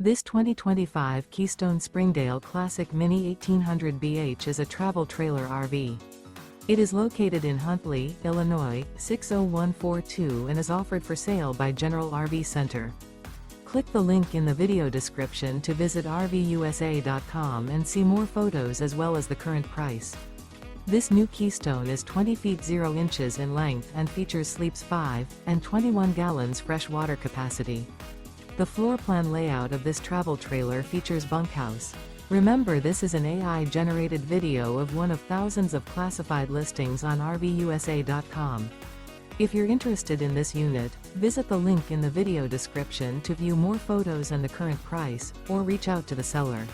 This 2025 Keystone Springdale Classic Mini 1800 BH is a travel trailer RV. It is located in Huntley, Illinois, 60142 and is offered for sale by General RV Center. Click the link in the video description to visit RVUSA.com and see more photos as well as the current price. This new Keystone is 20 feet 0 inches in length and features sleeps 5 and 21 gallons fresh water capacity. The floor plan layout of this travel trailer features bunkhouse. Remember, this is an AI-generated video of one of thousands of classified listings on RVUSA.com. If you're interested in this unit, visit the link in the video description to view more photos and the current price, or reach out to the seller.